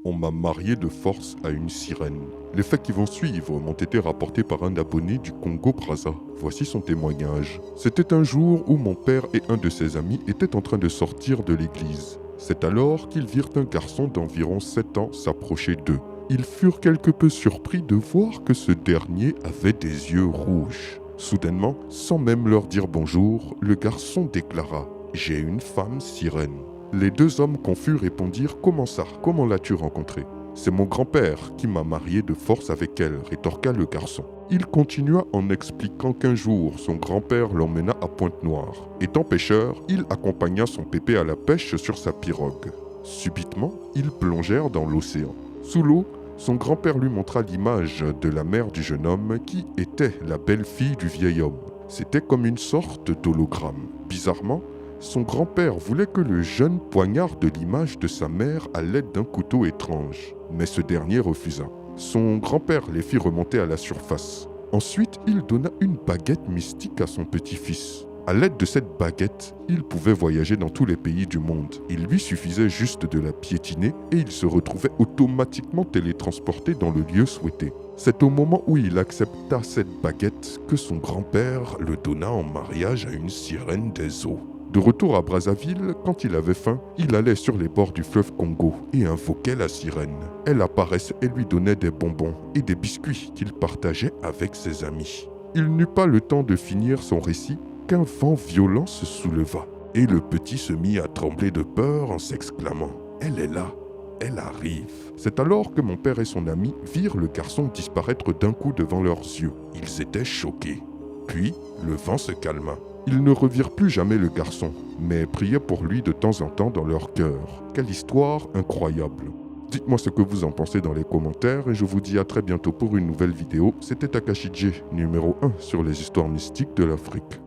On m'a marié de force à une sirène. Les faits qui vont suivre m'ont été rapportés par un abonné du Congo-Brazza. Voici son témoignage. C'était un jour où mon père et un de ses amis étaient en train de sortir de l'église. C'est alors qu'ils virent un garçon d'environ 7 ans s'approcher d'eux. Ils furent quelque peu surpris de voir que ce dernier avait des yeux rouges. Soudainement, sans même leur dire bonjour, le garçon déclara « J'ai une femme sirène ». Les deux hommes confus répondirent « Comment ça? Comment l'as-tu rencontrée ?» « C'est mon grand-père qui m'a marié de force avec elle », rétorqua le garçon. Il continua en expliquant qu'un jour, son grand-père l'emmena à Pointe-Noire. Étant pêcheur, il accompagna son pépé à la pêche sur sa pirogue. Subitement, ils plongèrent dans l'océan. Sous l'eau, son grand-père lui montra l'image de la mère du jeune homme qui était la belle-fille du vieil homme. C'était comme une sorte d'hologramme. Bizarrement, son grand-père voulait que le jeune poignarde l'image de sa mère à l'aide d'un couteau étrange, mais ce dernier refusa. Son grand-père les fit remonter à la surface. Ensuite, il donna une baguette mystique à son petit-fils. À l'aide de cette baguette, il pouvait voyager dans tous les pays du monde. Il lui suffisait juste de la piétiner et il se retrouvait automatiquement télétransporté dans le lieu souhaité. C'est au moment où il accepta cette baguette que son grand-père le donna en mariage à une sirène des eaux. De retour à Brazzaville, quand il avait faim, il allait sur les bords du fleuve Congo et invoquait la sirène. Elle apparaissait et lui donnait des bonbons et des biscuits qu'il partageait avec ses amis. Il n'eut pas le temps de finir son récit qu'un vent violent se souleva et le petit se mit à trembler de peur en s'exclamant « Elle est là, elle arrive ». C'est alors que mon père et son ami virent le garçon disparaître d'un coup devant leurs yeux. Ils étaient choqués. Puis, le vent se calma. Ils ne revirent plus jamais le garçon, mais priaient pour lui de temps en temps dans leur cœur. Quelle histoire incroyable! Dites-moi ce que vous en pensez dans les commentaires et je vous dis à très bientôt pour une nouvelle vidéo. C'était Takashi J, numéro 1 sur les histoires mystiques de l'Afrique.